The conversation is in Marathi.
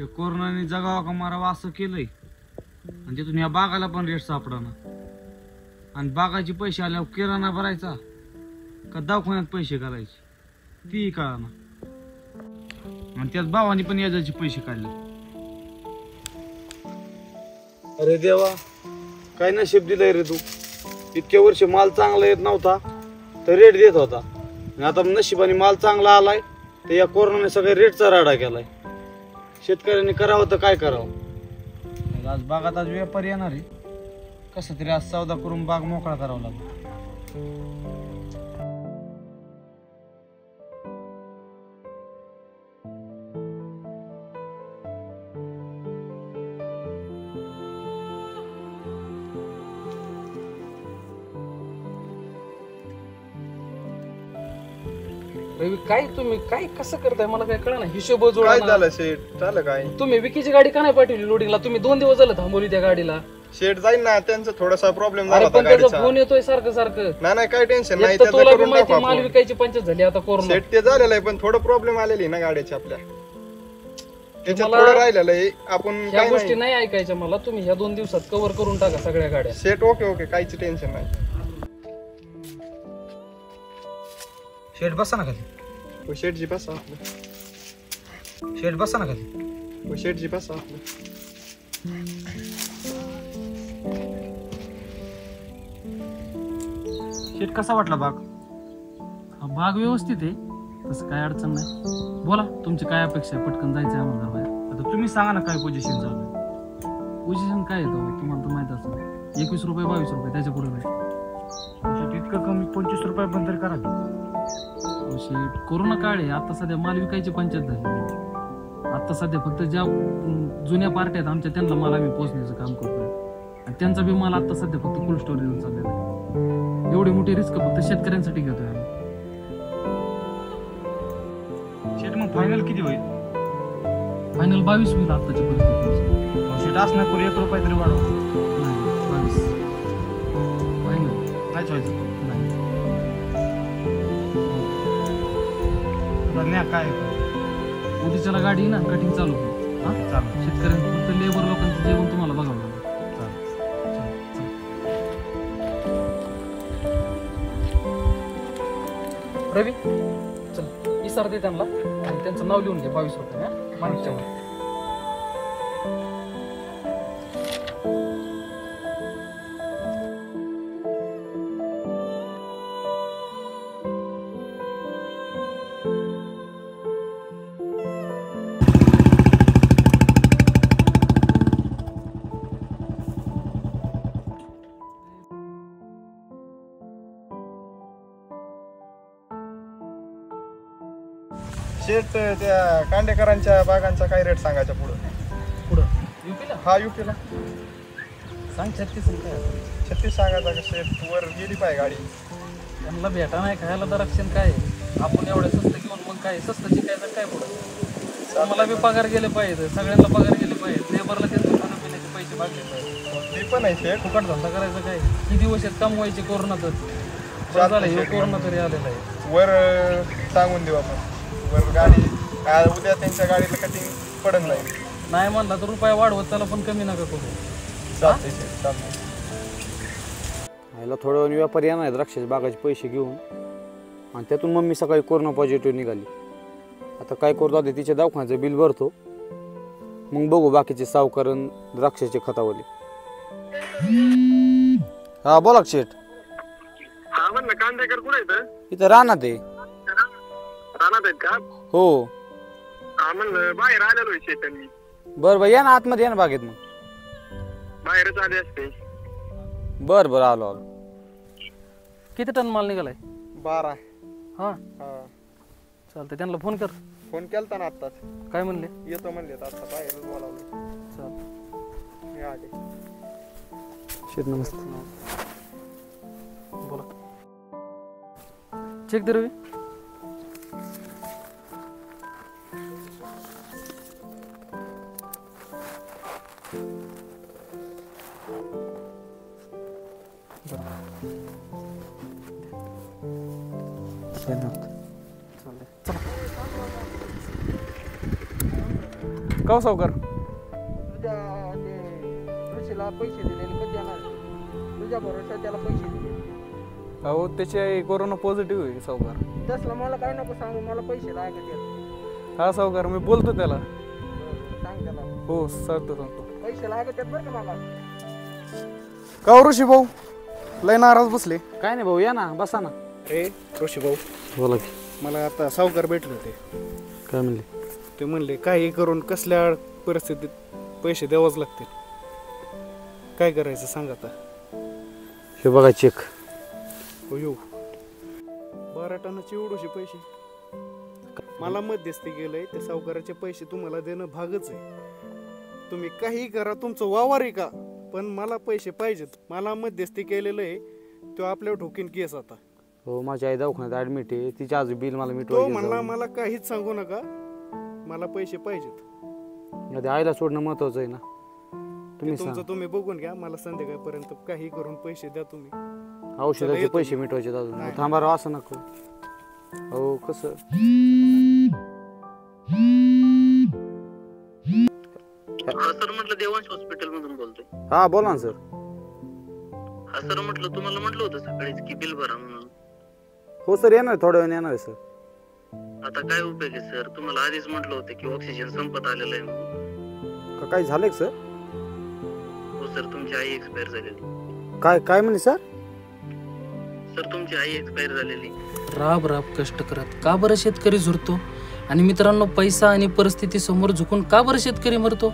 हे कोरोनाने जगावा का मारावा असं केलंय आणि तिथून या बागाला पण रेट सापडाना आणि बागाचे पैसे आल्यावर किराणा भरायचा का दवाखान्यात पैसे घालायचे ती कळाना आणि त्याच भावाने पण याजाचे पैसे काढले. अरे देवा काय नशीब दिलंय रे तू. इतक्या वर्ष माल चांगला येत नव्हता तर रेट देत होता आणि आता नशिबाने माल चांगला आलाय तर या कोरोनाने सगळ्या रेटचा राडा केलाय. शेतकऱ्यांनी करावं तर काय करावं. आज बागात आज व्यापारी येणार आहे कसं तरी आज सौदा करून बाग मोकळा करावा लागला. रवी काय तुम्ही काय कसं करताय मला काय कळलं ना. हिशोब जोडा काय झालं शेट झालं काय. तुम्ही विकीची गाडी का नाही पाठवली लोडिंगला. तुम्ही 2 दिवस झाले थांबवली त्या गाडीला. शेट जाईल ना त्यांचा थोडासा प्रॉब्लेम अरे झाला पण होता त्याचा गाडीचा. फोन येतोय सारखं सारखं. नाही काय टेन्शन नाही एक तर त्याचं तुला बी करून माहिती टाकू माल आपण. विकायची पंचायत झाली आता कोरोना. शेट ते झालेलं आहे पण थोडं प्रॉब्लेम आलेली ना गाडीची आपल्या त्याच्यात मला- थोडं राहिलेलं आहे आपण ह्या काय गोष्टी नाही. नाही ऐकायच्या मला. तुम्ही ह्या 2 दिवसात कव्हर करून टाका सगळ्या गाड्या. शेट ओके काहीच टेन्शन नाही. शेट बसा ना खाली. हो शेटजी बसा आपलं. शेट बसा ना खाली. हो शेटजी बसा आपलं. शेट कसा वाटला बाग. भाग व्यवस्थित आहे तसं काय अडचण नाही. बोला तुमची काय अपेक्षा आहे. पटकन जायचं आम्हाला बाहेर. आता तुम्ही सांगा ना काय पोझिशन चालू आहे. पोझिशन काय येतं तुम्हाला तर माहित असेल. 21 रुपये 22 रुपये त्याच्या पुढे नाही. शेट इतकं कमी 25 रुपये पण तरी करा की. शेट कोरोना काळ आहे. आता सध्या माल विकायची पंचायत झाली. आता सध्या फक्त ज्या जुन्या पार्ट्या आहेत आमच्या त्यांना माल आम्ही पोचण्याचं काम करतोय आणि त्यांचा बी माल आता सध्या फक्त कोल्ड स्टोरेज चाललेला आहे. एवढी मोठी रिस्क फक्त शेतकऱ्यांसाठी घेतोय आम्ही. शेट मग फायनल किती होईल. फायनल 22 होईल आताच्या परिस्थितीत. शेट असं नाही करू 1 रुपये तरी वाढव. नाही 22 फायनल नाहीच व्हायचं. नाही. आता न्या काय उद्याच्याला गाडी ना कटिंग चालू होईल. हा चालेल. शेतकऱ्यांचं फक्त लेबर लोकांचं जेवण तुम्हाला बघावं लागेल. रवी चल इसार दे त्यांना आणि त्यांचं नाव लिहून घे 22 रुपये. माणिकच्या वर. शेट त्या कांडेकरांच्या बागांचा काय रेट सांगायचा पुढं. पुढं युपीला हा युपीला सांग 36 काय 36 सांगायचा का शेट वर गेली पाहिजे गाडी. त्यांना भेटा नाही खायला दरक्षण काय आपण एवढं स्वस्त घेऊन मग काय स्वस्त शिकायचं काय पुढं. मला बी पगार गेले पाहिजे सगळ्यांना पगार गेले पाहिजे. लेबरला त्यांचं खाणं पिण्याचे पैसे भागले पाहिजे. ते पण आहे शेट. फुकट धंदा करायचं काय. किती दिवस आहेत कमवायचे कोरोनातच. झालं हे कोरोना तरी आलेला आहे. वर सांगून देऊ आपण वर गाडी उद्या त्यांच्या गाडीला कटिंग पडत नाही. नाही म्हणला तर रुपये वाढवत त्याला पण कमी नका करू. चालते शेट चालते. ह्याला थोडं वेळ व्यापारी येणार आहेत द्राक्षाच्या बागाचे पैसे घेऊन आणि त्यातून मम्मी सकाळी कोरोना पॉझिटिव्ह निघाली. आता काय करतो आता तिच्या दवाखान्याचं बिल भरतो मग बघू बाकीचे सावकार द्राक्षाचे खतावले. हा बोला शेठ. हा म्हणलं कांदेकर कुठे आहेत. इथं राहणार ते. राहणार आहेत का. हो हा म्हणलं बाहेर आलेलो आहे शेतांनी. बरं बरं या ना आतमध्ये या ना बागेत मग. बाहेरच आले असते. बरं बरं आलो आलो. किती टन माल निघालाय. 12. हा हा चालतंय त्यांना फोन कर. फोन केलता ना आत्ताच. काय म्हणले. येतो म्हणले आता बाहेरच बोलावलं. चालतंय आले. शेठ नमस्ते. बोला चेक दे रवी. का सावकार? तुझ्या ते ऋषीला पैसे दिलेले कधी येणार? तुझ्या भरोश्यावर त्याला पैसे दिले. अहो त्याची कोरोना पॉझिटिव्ह आहे सावकार. तसलं मला काय नको सांगू, मला पैसे लागत आहेत. हा सावकार, मी बोलतो त्याला. सांग त्याला हो सांगतो. पैसे लागत आहेत बरं का मला. का ऋषी भाऊ लय नाराज बसले? काय नाही भाऊ, या ना, बसा ना. अरे ऋषी भाऊ, बोला की. मला आता सावकार भेटले होते. काय म्हणले? ते म्हणले काही करून कसल्या परिस्थितीत पैसे द्यावंच लागतील. काय करायचं सांग आता. हे बघा चेक. हो येऊ 12 टनाचे एवढेशे पैसे. मला मध्यस्थी गेलंय, त्या सावकाराचे पैसे तुम्हाला देणं भागच आहे. तुम्ही काही करा, तुमचं वावर आहे का, पण मला पैसे पाहिजेत. मला मध्यस्थी केलेलं आहे, तो आपल्यावर ठोकीन केस आता. हो, माझी आई दवाखान्यात ऍडमिट आहे, तिचे आज बिल मला तो मिटवायचं. म्हणला मला काहीच सांगू नका, मला पैसे पाहिजेत. आधी आईला सोडणं महत्वाचं आहे ना. तुम्ही तुमचं सांगा. तुम्ही बघून घ्या, मला संध्याकाळपर्यंत काही करून पैसे द्या तुम्ही. औषधाचे येतो पैसे मी. मिटवायचे अजून. नाही. थांबा राव, असं नको. हो कसं सर म्हटलं देवांश हॉस्पिटल मधून बोलतोय. हा बोला ना सर. हा सर म्हटलं तुम्हाला म्हटलं होतं सकाळीच की बिल भरा म्हणून. हो सर, येणार आहे, थोड्या वेळाने येणार आहे सर. आता काय उपयोग आहे सर, तुम्हाला आधीच म्हटलं होतं की ऑक्सिजन संपत आलेलं आहे म्हणून. का काही झालंय का सर? हो सर, तुमची आई एक्सपायर झालेली. काय काय म्हणे सर? सर तुमची आई एक्सपायर झालेली. राब राब कष्ट करत का बरं शेतकरी झुरतो? आणि मित्रांनो, पैसा आणि परिस्थिती समोर झुकून का बरं शेतकरी मरतो?